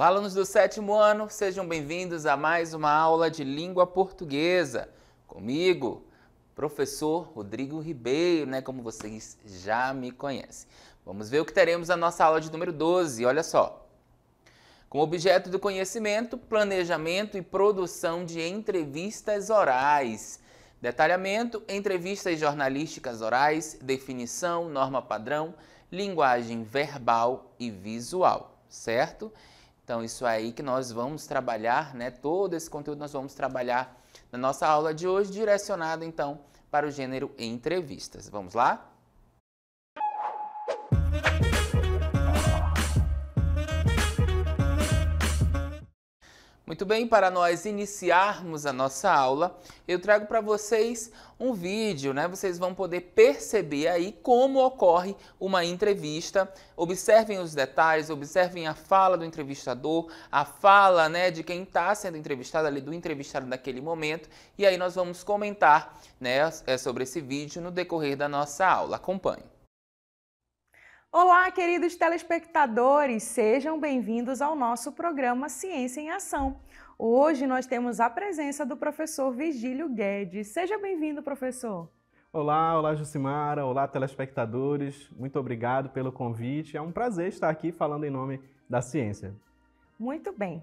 Olá, alunos do 7º ano, sejam bem-vindos a mais uma aula de língua portuguesa. Comigo, professor Rodrigo Ribeiro, como vocês já me conhecem. Vamos ver o que teremos na nossa aula de número 12, olha só. Com objeto do conhecimento, planejamento e produção de entrevistas orais. Detalhamento, entrevistas jornalísticas orais, definição, norma padrão, linguagem verbal e visual, certo? Então, isso aí que nós vamos trabalhar, todo esse conteúdo nós vamos trabalhar na nossa aula de hoje, direcionado, então, para o gênero entrevistas. Vamos lá? Muito bem, para nós iniciarmos a nossa aula, eu trago para vocês um vídeo, Vocês vão poder perceber aí como ocorre uma entrevista. Observem os detalhes, observem a fala do entrevistador, a fala, de quem está sendo entrevistado ali, do entrevistado naquele momento. E aí nós vamos comentar, sobre esse vídeo no decorrer da nossa aula. Acompanhe. Olá, queridos telespectadores, sejam bem-vindos ao nosso programa Ciência em Ação. Hoje nós temos a presença do professor Virgílio Guedes. Seja bem-vindo, professor. Olá Jucimara, olá telespectadores, muito obrigado pelo convite. É um prazer estar aqui falando em nome da ciência. Muito bem.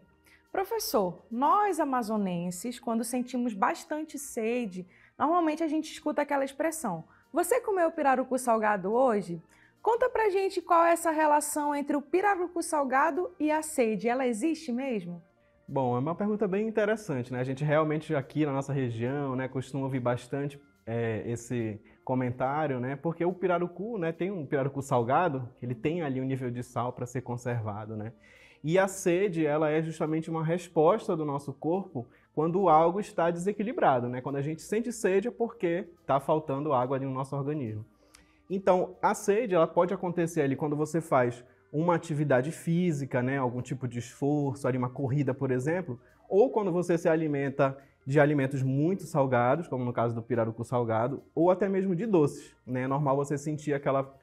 Professor, nós amazonenses, quando sentimos bastante sede, normalmente a gente escuta aquela expressão: você comeu pirarucu salgado hoje? Conta pra gente qual é essa relação entre o pirarucu salgado e a sede. Ela existe mesmo? Bom, é uma pergunta bem interessante, A gente realmente aqui na nossa região, costuma ouvir bastante esse comentário, Porque o pirarucu, tem um pirarucu salgado, ele tem ali um nível de sal para ser conservado, E a sede, ela é justamente uma resposta do nosso corpo quando algo está desequilibrado, Quando a gente sente sede é porque está faltando água ali no nosso organismo. Então, a sede ela pode acontecer ali quando você faz uma atividade física, algum tipo de esforço, ali uma corrida, por exemplo, ou quando você se alimenta de alimentos muito salgados, como no caso do pirarucu salgado, ou até mesmo de doces. É normal você sentir aquela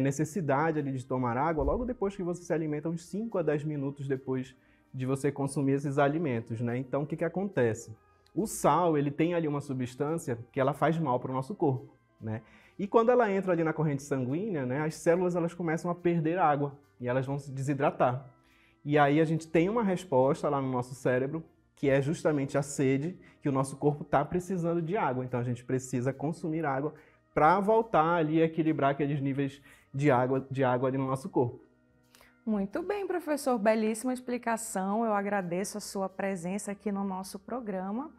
necessidade ali de tomar água logo depois que você se alimenta, uns 5 a 10 minutos depois de você consumir esses alimentos. Então, o que acontece? O sal ele tem ali uma substância que ela faz mal para o nosso corpo. E quando ela entra ali na corrente sanguínea, as células elas começam a perder água e elas vão se desidratar. E aí a gente tem uma resposta lá no nosso cérebro, que é justamente a sede, que o nosso corpo está precisando de água. Então a gente precisa consumir água para voltar ali a equilibrar aqueles níveis de água ali no nosso corpo. Muito bem, professor. Belíssima explicação. Eu agradeço a sua presença aqui no nosso programa.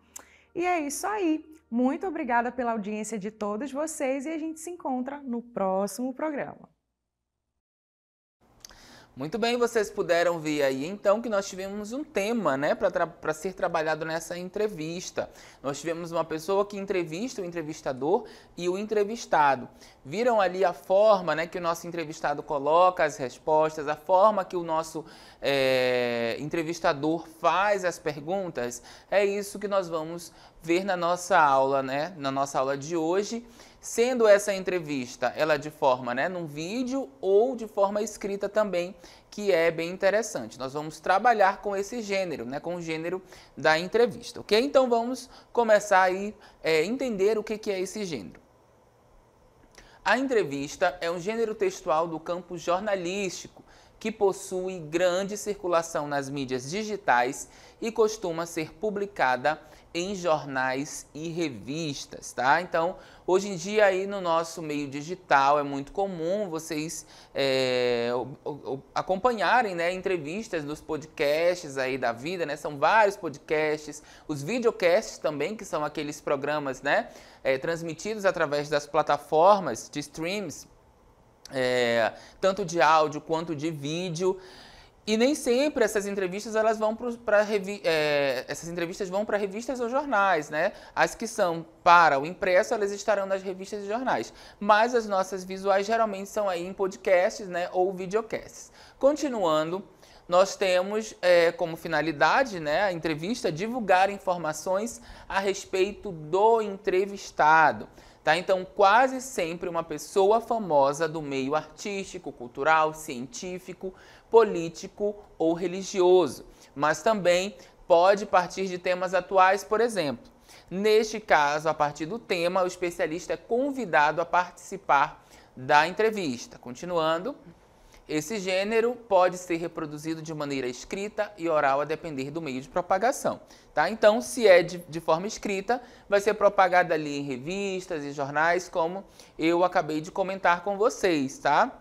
E é isso aí. Muito obrigada pela audiência de todos vocês e a gente se encontra no próximo programa. Muito bem, vocês puderam ver aí então que nós tivemos um tema, para ser trabalhado nessa entrevista. Nós tivemos uma pessoa que entrevista o entrevistador e o entrevistado. Viram ali a forma, que o nosso entrevistado coloca as respostas, a forma que o nosso entrevistador faz as perguntas? É isso que nós vamos ver na nossa aula, na nossa aula de hoje. Sendo essa entrevista, ela de forma, num vídeo ou de forma escrita também, que é bem interessante. Nós vamos trabalhar com esse gênero, com o gênero da entrevista, ok? Então vamos começar aí entender o que é esse gênero. A entrevista é um gênero textual do campo jornalístico, que possui grande circulação nas mídias digitais e costuma ser publicada em jornais e revistas, tá? Então, hoje em dia aí no nosso meio digital é muito comum vocês acompanharem, entrevistas dos podcasts aí da vida, São vários podcasts, os videocasts também, que são aqueles programas, transmitidos através das plataformas de streams, tanto de áudio quanto de vídeo. E nem sempre essas entrevistas elas vão essas entrevistas vão para revistas ou jornais, As que são para o impresso, elas estarão nas revistas e jornais. Mas as nossas visuais geralmente são aí em podcasts, ou videocasts. Continuando, nós temos como finalidade, a entrevista, divulgar informações a respeito do entrevistado. tá? Então, quase sempre uma pessoa famosa do meio artístico, cultural, científico, político ou religioso, mas também pode partir de temas atuais, por exemplo. Neste caso, a partir do tema, o especialista é convidado a participar da entrevista. Continuando, esse gênero pode ser reproduzido de maneira escrita e oral a depender do meio de propagação, tá? Então, se é de forma escrita, vai ser propagada ali em revistas e jornais, como eu acabei de comentar com vocês, tá?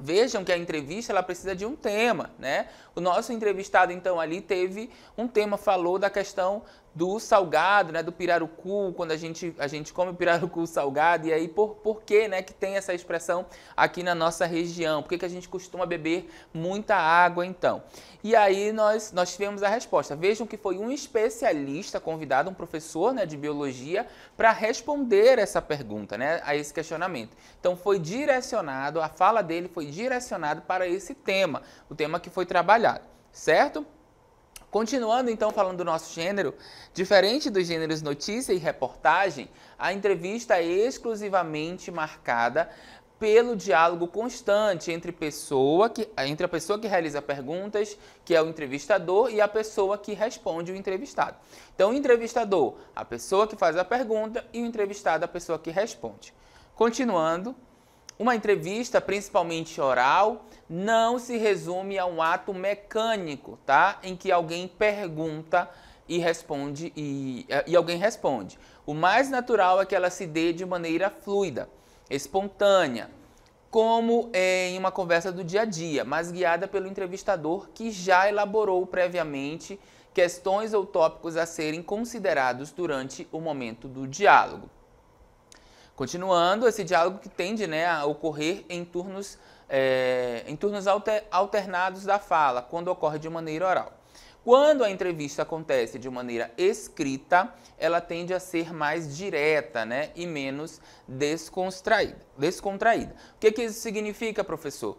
Vejam que a entrevista ela precisa de um tema, né? O nosso entrevistado, então, ali teve um tema, falou da questão do salgado, né? Do pirarucu, quando a gente come pirarucu salgado, e aí por que, né, que tem essa expressão aqui na nossa região? Por que a gente costuma beber muita água, então? E aí nós tivemos a resposta. Vejam que foi um especialista convidado, um professor, né, de biologia, para responder essa pergunta, né, a esse questionamento. Então foi direcionado, a fala dele foi direcionada para esse tema, o tema que foi trabalhado, certo? Continuando então falando do nosso gênero, diferente dos gêneros notícia e reportagem, a entrevista é exclusivamente marcada pelo diálogo constante entre a pessoa que realiza perguntas, que é o entrevistador, e a pessoa que responde o entrevistado. Então, o entrevistador, a pessoa que faz a pergunta, e o entrevistado, a pessoa que responde. Continuando, uma entrevista, principalmente oral, não se resume a um ato mecânico, tá? Em que alguém pergunta e responde e alguém responde. O mais natural é que ela se dê de maneira fluida, espontânea, como em uma conversa do dia a dia, mas guiada pelo entrevistador que já elaborou previamente questões ou tópicos a serem considerados durante o momento do diálogo. Continuando, esse diálogo que tende, né, a ocorrer em turnos alternados da fala, quando ocorre de maneira oral. Quando a entrevista acontece de maneira escrita, ela tende a ser mais direta, né, e menos descontraída. O que isso significa, professor?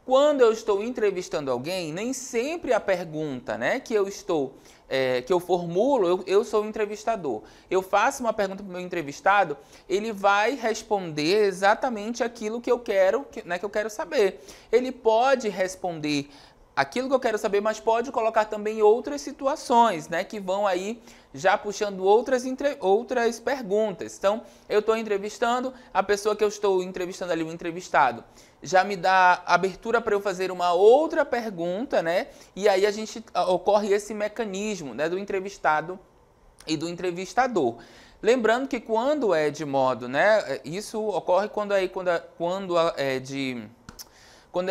Quando eu estou entrevistando alguém, nem sempre a pergunta, né, que eu formulo, eu sou o entrevistador. Eu faço uma pergunta para o meu entrevistado, ele vai responder exatamente aquilo que eu quero, né, que eu quero saber. Ele pode responder aquilo que eu quero saber, mas pode colocar também outras situações, né, que vão aí já puxando outras perguntas. Então, eu estou entrevistando, a pessoa que eu estou entrevistando ali, o entrevistado, já me dá abertura para eu fazer uma outra pergunta, né, e aí ocorre esse mecanismo, né, do entrevistado e do entrevistador. Lembrando que quando é de modo, né, isso ocorre quando é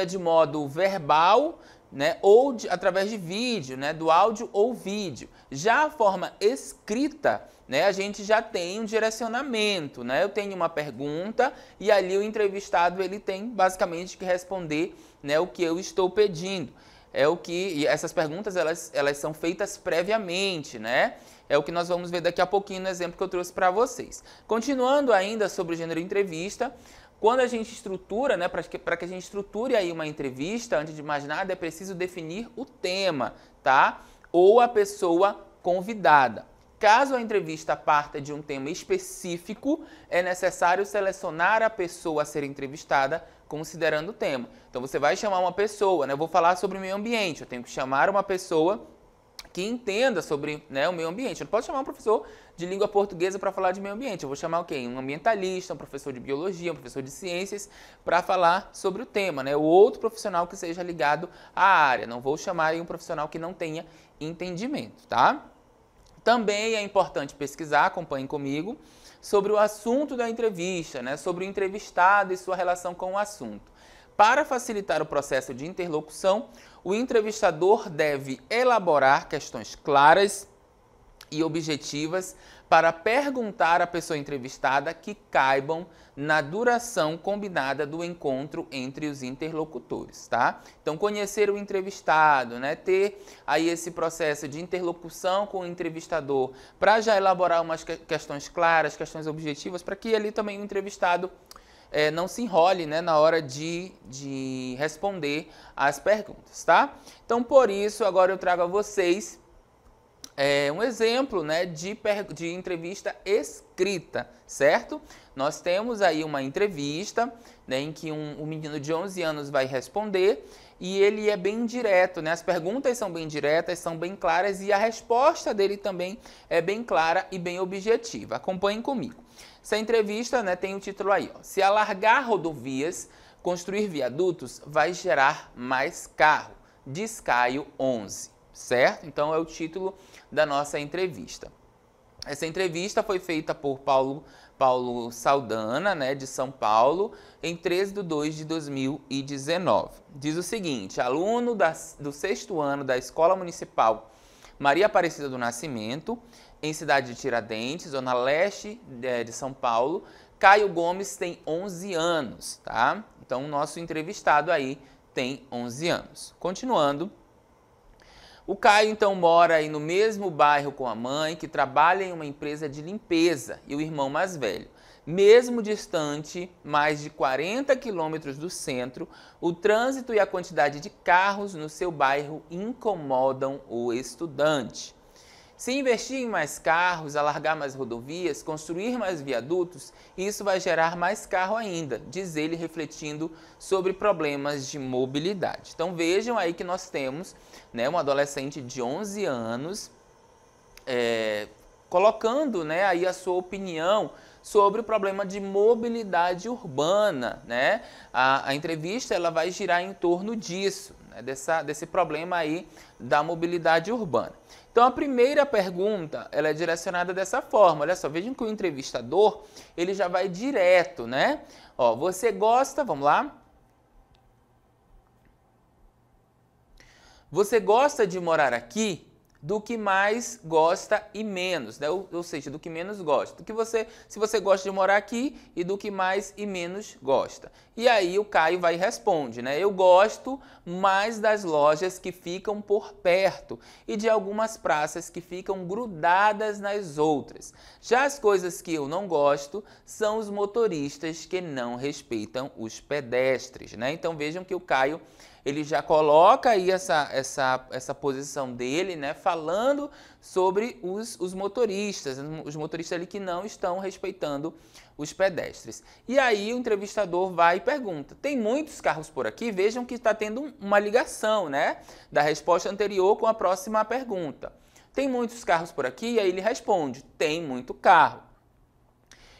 de modo verbal, né, ou através de vídeo, né, do áudio ou vídeo. Já a forma escrita, né, a gente já tem um direcionamento, né? Eu tenho uma pergunta e ali o entrevistado ele tem basicamente que responder, né, o que eu estou pedindo. E essas perguntas elas são feitas previamente, né? É o que nós vamos ver daqui a pouquinho no exemplo que eu trouxe para vocês. Continuando ainda sobre o gênero entrevista, quando a gente estrutura, né, para que a gente estruture aí uma entrevista, antes de mais nada, é preciso definir o tema, tá? Ou a pessoa convidada. Caso a entrevista parta de um tema específico, é necessário selecionar a pessoa a ser entrevistada considerando o tema. Então você vai chamar uma pessoa, né? Eu vou falar sobre o meio ambiente, eu tenho que chamar uma pessoa que entenda sobre, né, o meio ambiente. Eu não posso chamar um professor de língua portuguesa para falar de meio ambiente. Eu vou chamar quem? Um ambientalista, um professor de biologia, um professor de ciências para falar sobre o tema, né? O outro profissional que seja ligado à área. Não vou chamar um profissional que não tenha entendimento, tá? Também é importante pesquisar, acompanhem comigo, sobre o assunto da entrevista, né? Sobre o entrevistado e sua relação com o assunto. Para facilitar o processo de interlocução, o entrevistador deve elaborar questões claras e objetivas para perguntar à pessoa entrevistada que caibam na duração combinada do encontro entre os interlocutores, tá? Então, conhecer o entrevistado, né? Ter aí esse processo de interlocução com o entrevistador para já elaborar umas questões claras, questões objetivas, para que ali também o entrevistado não se enrole, né, na hora de responder às perguntas, tá? Então, por isso, agora eu trago a vocês um exemplo, né, de entrevista escrita, certo? Nós temos aí uma entrevista, né, em que um menino de 11 anos vai responder e ele é bem direto, né? As perguntas são bem diretas, são bem claras e a resposta dele também é bem clara e bem objetiva. Acompanhem comigo. Essa entrevista, né, tem o título aí, ó, se alargar rodovias, construir viadutos, vai gerar mais carro, diz Caio 11, certo? Então é o título da nossa entrevista. Essa entrevista foi feita por Paulo Saldana, né, de São Paulo, em 13/2/2019. Diz o seguinte: aluno do 6º ano da Escola Municipal Maria Aparecida do Nascimento, em cidade de Tiradentes, zona leste de São Paulo, Caio Gomes tem 11 anos, tá? Então o nosso entrevistado aí tem 11 anos. Continuando. O Caio, então, mora aí no mesmo bairro com a mãe, que trabalha em uma empresa de limpeza, e o irmão mais velho. Mesmo distante, mais de 40 quilômetros do centro, o trânsito e a quantidade de carros no seu bairro incomodam o estudante. Se investir em mais carros, alargar mais rodovias, construir mais viadutos, isso vai gerar mais carro ainda, diz ele, refletindo sobre problemas de mobilidade. Então vejam aí que nós temos, né, um adolescente de 11 anos colocando, né, aí a sua opinião sobre o problema de mobilidade urbana, né? A entrevista ela vai girar em torno disso, né, desse problema aí da mobilidade urbana. Então a primeira pergunta ela é direcionada dessa forma. Olha só, vejam que o entrevistador ele já vai direto, né? Ó, você gosta, vamos lá? Você gosta de morar aqui? Do que mais gosta e menos, né? Ou seja, do que menos gosta. Se você gosta de morar aqui e do que mais e menos gosta. E aí o Caio vai e responde, né? Eu gosto mais das lojas que ficam por perto e de algumas praças que ficam grudadas nas outras. Já as coisas que eu não gosto são os motoristas que não respeitam os pedestres, né? Então vejam que o Caio ele já coloca aí essa posição dele, né, falando sobre os motoristas ali que não estão respeitando os pedestres. E aí o entrevistador vai e pergunta, tem muitos carros por aqui? Vejam que está tendo uma ligação, né, da resposta anterior com a próxima pergunta. Tem muitos carros por aqui? E aí ele responde, tem muito carro.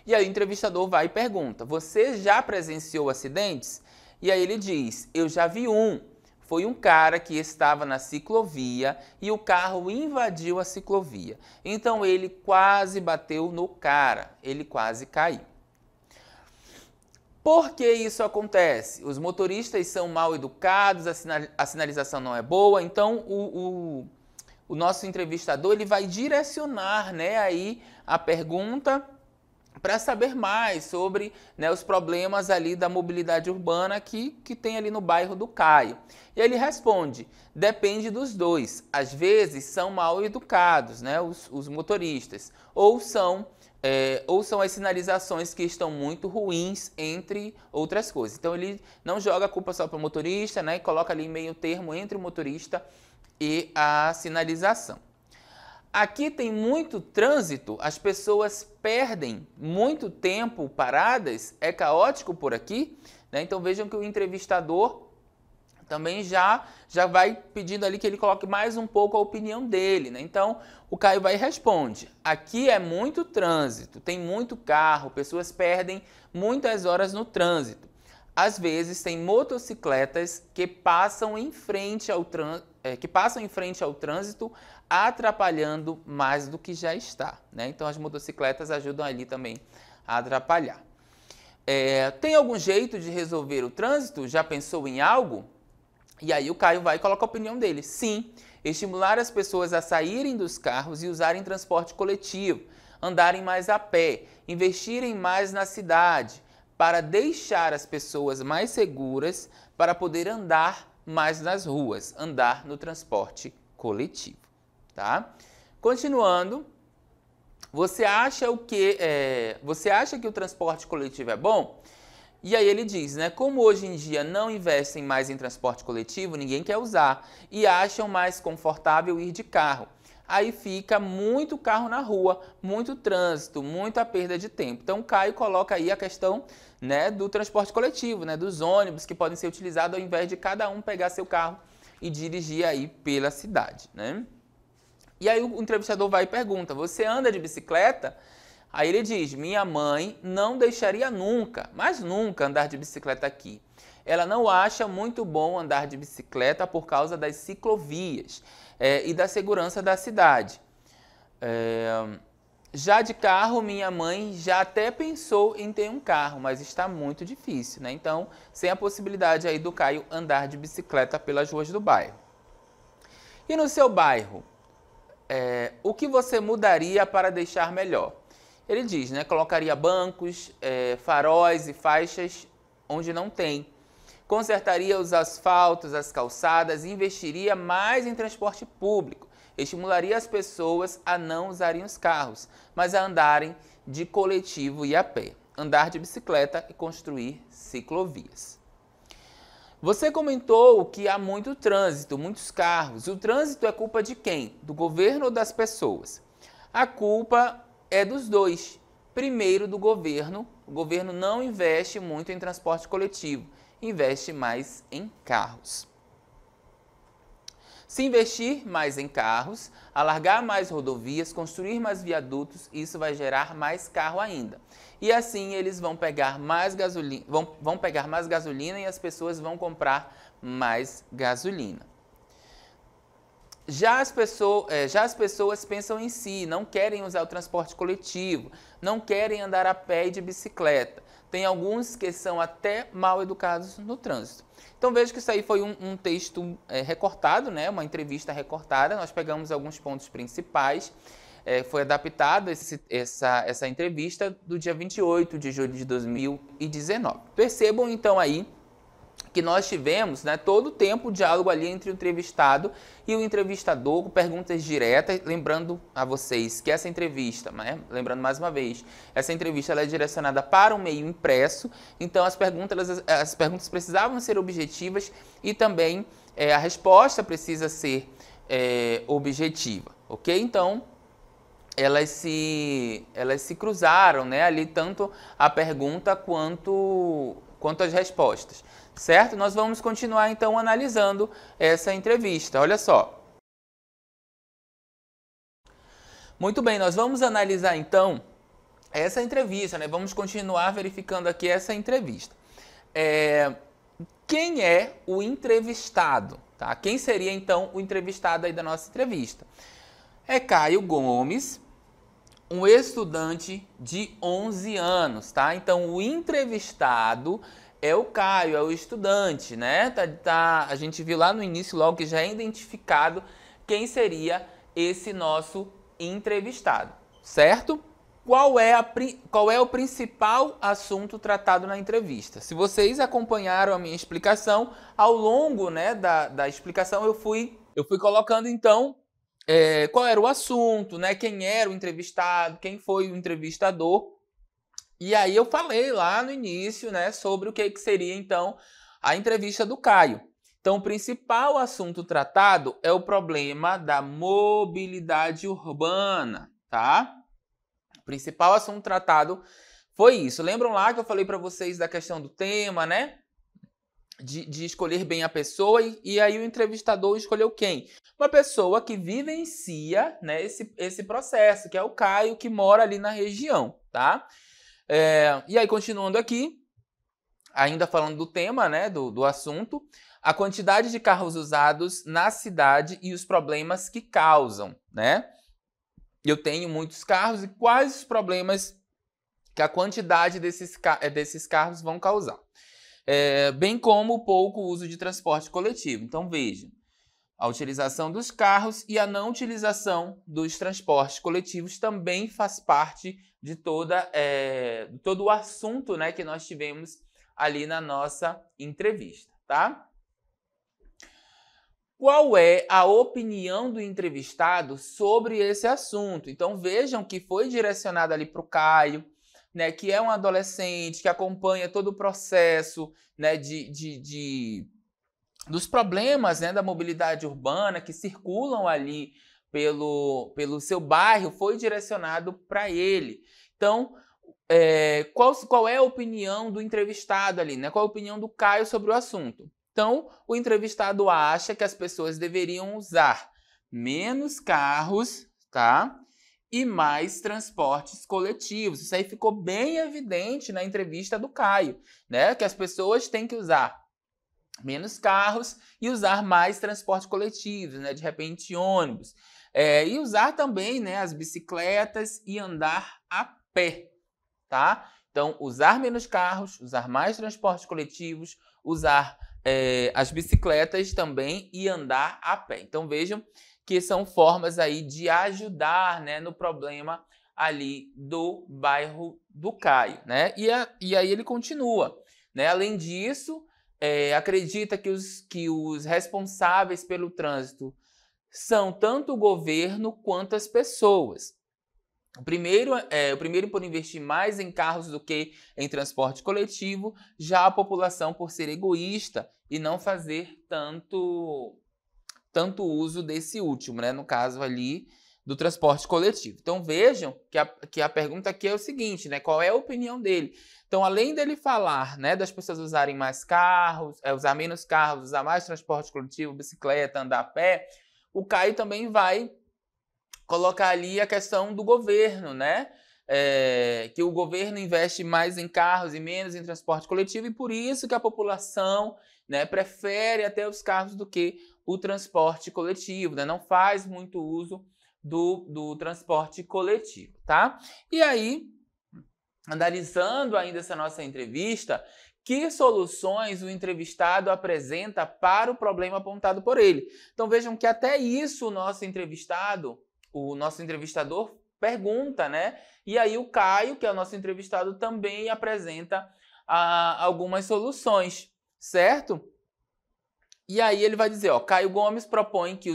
E aí o entrevistador vai e pergunta, você já presenciou acidentes? E aí ele diz, eu já vi um. Foi um cara que estava na ciclovia e o carro invadiu a ciclovia. Então ele quase bateu no cara, ele quase caiu. Por que isso acontece? Os motoristas são mal educados, a sinalização não é boa, então o nosso entrevistador ele vai direcionar, né, aí a pergunta para saber mais sobre, né, os problemas ali da mobilidade urbana que tem ali no bairro do Caio. E ele responde, depende dos dois. Às vezes são mal educados, né, os motoristas, ou são as sinalizações que estão muito ruins, entre outras coisas. Então ele não joga a culpa só para o motorista, né, e coloca ali meio termo entre o motorista e a sinalização. Aqui tem muito trânsito, as pessoas perdem muito tempo paradas, é caótico por aqui, né? Então vejam que o entrevistador também já vai pedindo ali que ele coloque mais um pouco a opinião dele, né? Então o Caio vai e responde, aqui é muito trânsito, tem muito carro, pessoas perdem muitas horas no trânsito. Às vezes tem motocicletas que passam em frente ao trânsito, atrapalhando mais do que já está, né? Então as motocicletas ajudam ali também a atrapalhar. Tem algum jeito de resolver o trânsito? Já pensou em algo? E aí o Caio vai e coloca a opinião dele. Sim, estimular as pessoas a saírem dos carros e usarem transporte coletivo, andarem mais a pé, investirem mais na cidade, para deixar as pessoas mais seguras, para poder andar mais nas ruas, andar no transporte coletivo. Tá? Continuando, você acha que o transporte coletivo é bom? E aí ele diz, né, como hoje em dia não investem mais em transporte coletivo, ninguém quer usar e acham mais confortável ir de carro. aí fica muito carro na rua, muito trânsito, muita perda de tempo. Então, o Caio coloca aí a questão, né, do transporte coletivo, né, dos ônibus que podem ser utilizados ao invés de cada um pegar seu carro e dirigir aí pela cidade, né? E aí o entrevistador vai e pergunta, você anda de bicicleta? Aí ele diz, minha mãe não deixaria nunca, mas nunca andar de bicicleta aqui. Ela não acha muito bom andar de bicicleta por causa das ciclovias e da segurança da cidade. Já de carro, minha mãe já até pensou em ter um carro, mas está muito difícil, né? Então, sem a possibilidade aí do Caio andar de bicicleta pelas ruas do bairro. E no seu bairro, o que você mudaria para deixar melhor? Ele diz, né? Colocaria bancos, faróis e faixas onde não tem. Consertaria os asfaltos, as calçadas, investiria mais em transporte público. Estimularia as pessoas a não usarem os carros, mas a andarem de coletivo e a pé. Andar de bicicleta e construir ciclovias. Você comentou que há muito trânsito, muitos carros. O trânsito é culpa de quem? Do governo ou das pessoas? A culpa é dos dois. Primeiro, do governo. O governo não investe muito em transporte coletivo, investe mais em carros. Se investir mais em carros, alargar mais rodovias, construir mais viadutos, isso vai gerar mais carro ainda. E assim eles vão pegar mais gasolina, vão pegar mais gasolina e as pessoas vão comprar mais gasolina. Já as pessoas pensam em si, não querem usar o transporte coletivo, não querem andar a pé e de bicicleta. Tem alguns que são até mal educados no trânsito. Então veja que isso aí foi um texto recortado, né? Uma entrevista recortada. Nós pegamos alguns pontos principais. Foi adaptado essa entrevista do dia 28 de julho de 2019. Percebam então aí que nós tivemos, né, todo o tempo o diálogo ali entre o entrevistado e o entrevistador, com perguntas diretas, lembrando a vocês que essa entrevista, né, lembrando mais uma vez, essa entrevista ela é direcionada para um meio impresso, então as perguntas precisavam ser objetivas e também a resposta precisa ser objetiva, ok? Então, elas se cruzaram, né, ali tanto a pergunta quanto as respostas. Certo? Nós vamos continuar então analisando essa entrevista. Olha só. Muito bem, nós vamos analisar então essa entrevista, né? Vamos continuar verificando aqui essa entrevista. Quem é o entrevistado? Tá? Quem seria então o entrevistado aí da nossa entrevista? É Caio Gomes, um estudante de 11 anos, tá? Então o entrevistado é o Caio, é o estudante, né? A gente viu lá no início logo que já é identificado quem seria esse nosso entrevistado, certo? Qual é o principal assunto tratado na entrevista? Se vocês acompanharam a minha explicação, ao longo, né, da explicação eu fui colocando então qual era o assunto, né? Quem era o entrevistado, quem foi o entrevistador. E aí eu falei lá no início, né, sobre o que seria, então, a entrevista do Caio. Então, o principal assunto tratado é o problema da mobilidade urbana, tá? O principal assunto tratado foi isso. Lembram lá que eu falei para vocês da questão do tema, né? De escolher bem a pessoa e aí o entrevistador escolheu quem? Uma pessoa que vivencia, né, esse processo, que é o Caio, que mora ali na região, tá? E aí, continuando aqui, ainda falando do tema, né, do assunto, a quantidade de carros usados na cidade e os problemas que causam, né? Eu tenho muitos carros e quais os problemas que a quantidade desses carros vão causar. Bem como o pouco uso de transporte coletivo. Então, veja, a utilização dos carros e a não utilização dos transportes coletivos também faz parte de todo o assunto, né, que nós tivemos ali na nossa entrevista, tá? Qual é a opinião do entrevistado sobre esse assunto? Então vejam que foi direcionado ali para o Caio, né, que é um adolescente que acompanha todo o processo, né, dos problemas, né, da mobilidade urbana que circulam ali pelo seu bairro foi direcionado para ele. Então, qual é a opinião do entrevistado ali, né? Qual a opinião do Caio sobre o assunto? Então, o entrevistado acha que as pessoas deveriam usar menos carros, tá? E mais transportes coletivos. Isso aí ficou bem evidente na entrevista do Caio, né? Que as pessoas têm que usar menos carros e usar mais transporte coletivo, né? De repente ônibus. E usar também, né, as bicicletas e andar a pé, tá? Então, usar menos carros, usar mais transportes coletivos, usar as bicicletas também e andar a pé. Então, vejam que são formas aí de ajudar, né, no problema ali do bairro do Caio, né? E aí ele continua, né? Além disso, acredita que os responsáveis pelo trânsito são tanto o governo quanto as pessoas. O primeiro por investir mais em carros do que em transporte coletivo, já a população por ser egoísta e não fazer tanto uso desse último, né? No caso ali do transporte coletivo. Então vejam que a pergunta aqui é o seguinte, né? Qual é a opinião dele? Então, além dele falar, né, das pessoas usarem mais carros, usar menos carros, usar mais transporte coletivo, bicicleta, andar a pé, o Caio também vai colocar ali a questão do governo, né? Que o governo investe mais em carros e menos em transporte coletivo e por isso que a população, né, prefere até os carros do que o transporte coletivo, né? Não faz muito uso do transporte coletivo, tá? E aí, analisando ainda essa nossa entrevista, que soluções o entrevistado apresenta para o problema apontado por ele? Então vejam que até isso o nosso entrevistador pergunta, né? E aí o Caio, que é o nosso entrevistado, também apresenta algumas soluções, certo? E aí ele vai dizer, ó, Caio Gomes propõe que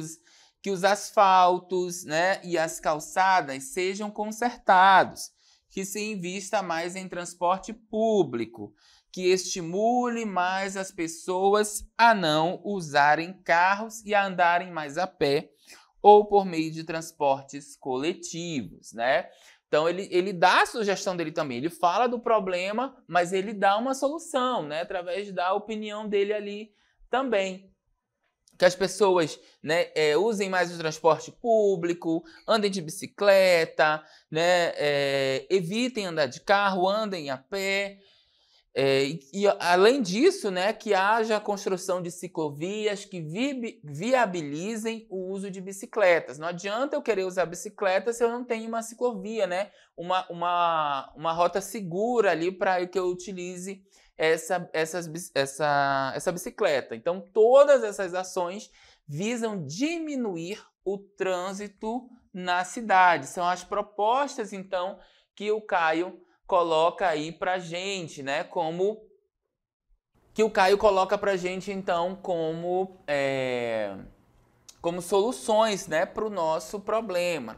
os asfaltos, né, e as calçadas sejam consertados, que se invista mais em transporte público, que estimule mais as pessoas a não usarem carros e a andarem mais a pé ou por meio de transportes coletivos, né? Então, ele dá a sugestão dele também, ele fala do problema, mas ele dá uma solução, né? Através da opinião dele ali também. Que as pessoas, né, usem mais o transporte público, andem de bicicleta, né, evitem andar de carro, andem a pé. E além disso, né, que haja a construção de ciclovias que viabilizem o uso de bicicletas. Não adianta eu querer usar bicicleta se eu não tenho uma ciclovia, né? Uma rota segura ali para que eu utilize essa bicicleta. Então, todas essas ações visam diminuir o trânsito na cidade. São as propostas, então, que o Caio coloca aí pra gente, né? Como soluções, né, para o nosso problema,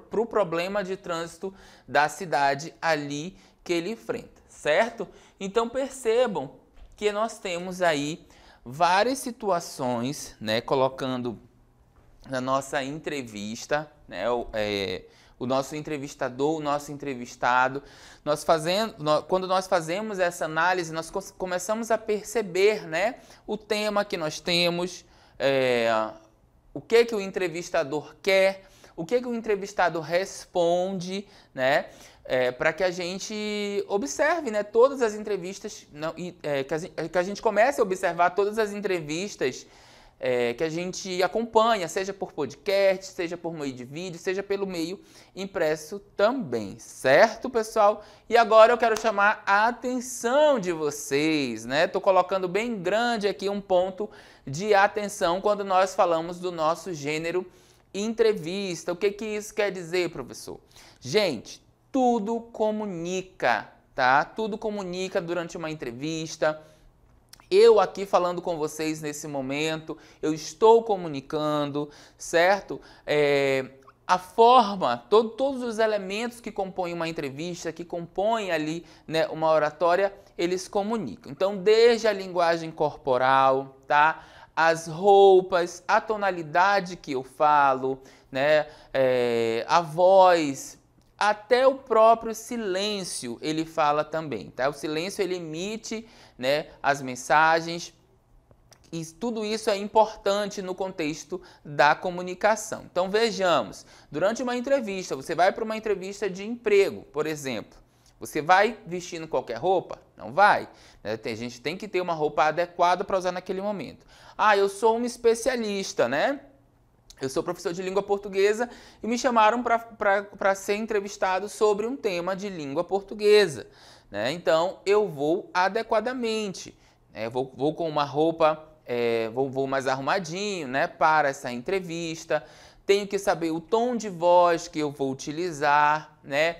para o problema de trânsito da cidade ali que ele enfrenta, certo? Então percebam que nós temos aí várias situações, né, colocando na nossa entrevista, né, o nosso entrevistador, o nosso entrevistado, quando nós fazemos essa análise, nós começamos a perceber, né, o tema que nós temos, o que o entrevistador quer, o que o entrevistado responde, né, para que a gente observe, né, todas as entrevistas, que a gente comece a observar todas as entrevistas que a gente acompanha, seja por podcast, seja por meio de vídeo, seja pelo meio impresso também, certo, pessoal? E agora eu quero chamar a atenção de vocês, né? Tô colocando bem grande aqui um ponto de atenção quando nós falamos do nosso gênero entrevista. O que isso quer dizer, professor? Gente, tudo comunica, tá? Tudo comunica durante uma entrevista. Eu aqui falando com vocês nesse momento, eu estou comunicando, certo? A forma, todos os elementos que compõem uma entrevista, que compõem ali, né, uma oratória, eles comunicam. Então, desde a linguagem corporal, tá? as roupas, a tonalidade que eu falo, né? A voz, até o próprio silêncio ele fala também, tá? O silêncio ele emite, né, as mensagens. E tudo isso é importante no contexto da comunicação. Então vejamos, durante uma entrevista, você vai para uma entrevista de emprego, por exemplo, você vai vestindo qualquer roupa? Não vai. A gente tem que ter uma roupa adequada para usar naquele momento. Ah, eu sou um especialista, né? Eu sou professor de língua portuguesa e me chamaram para ser entrevistado sobre um tema de língua portuguesa, né? Então eu vou adequadamente, né? Vou com uma roupa... vou mais arrumadinho, né, para essa entrevista. Tenho que saber o tom de voz que eu vou utilizar, né?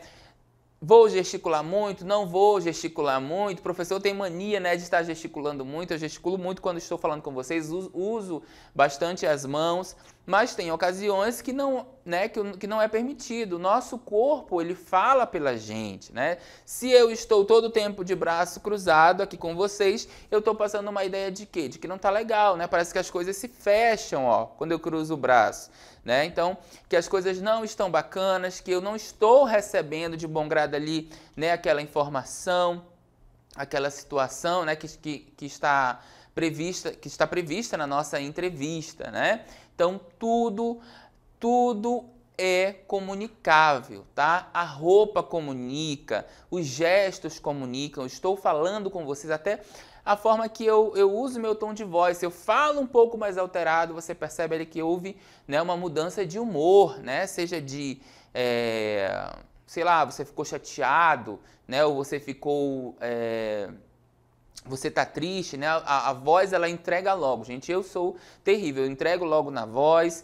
Vou gesticular muito? Não vou gesticular muito. O professor tem mania, né, de estar gesticulando muito. Eu gesticulo muito quando estou falando com vocês, uso bastante as mãos, mas tem ocasiões que não, né, que não é permitido. O nosso corpo, ele fala pela gente, né? Se eu estou todo o tempo de braço cruzado aqui com vocês, eu estou passando uma ideia de quê? De que não está legal, né? Parece que as coisas se fecham, ó, quando eu cruzo o braço, né? Então, que as coisas não estão bacanas, que eu não estou recebendo de bom grado ali, né, aquela informação, aquela situação, né, que está prevista na nossa entrevista, né? Então, tudo é comunicável, tá? A roupa comunica, os gestos comunicam. Eu estou falando com vocês, até a forma que eu uso meu tom de voz. Se eu falo um pouco mais alterado, você percebe ali que houve, né, uma mudança de humor, né? Seja de, sei lá, você ficou chateado, né? Ou você ficou... você tá triste, né? A voz, ela entrega logo, gente. Eu sou terrível, eu entrego logo na voz,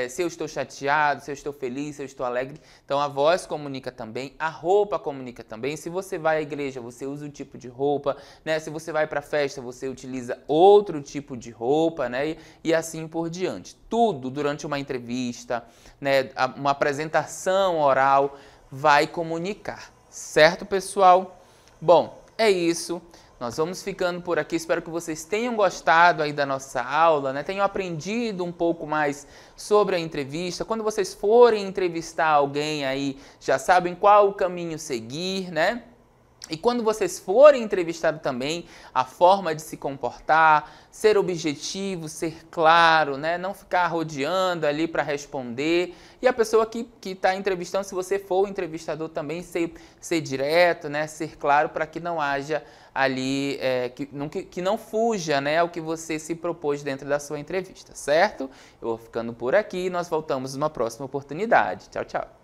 se eu estou chateado, se eu estou feliz, se eu estou alegre. Então, a voz comunica também, a roupa comunica também. Se você vai à igreja, você usa um tipo de roupa, né? Se você vai para festa, você utiliza outro tipo de roupa, né? E assim por diante. Tudo durante uma entrevista, né? Uma apresentação oral vai comunicar, certo, pessoal? Bom, é isso. Nós vamos ficando por aqui, espero que vocês tenham gostado aí da nossa aula, né? Tenham aprendido um pouco mais sobre a entrevista. Quando vocês forem entrevistar alguém aí, já sabem qual o caminho seguir, né? E quando vocês forem entrevistados também, a forma de se comportar, ser objetivo, ser claro, né? Não ficar rodeando ali para responder. E a pessoa que está entrevistando, se você for o entrevistador também, ser direto, né? Ser claro para que não haja ali, que não fuja, né, ao que você se propôs dentro da sua entrevista, certo? Eu vou ficando por aqui e nós voltamos numa próxima oportunidade. Tchau, tchau.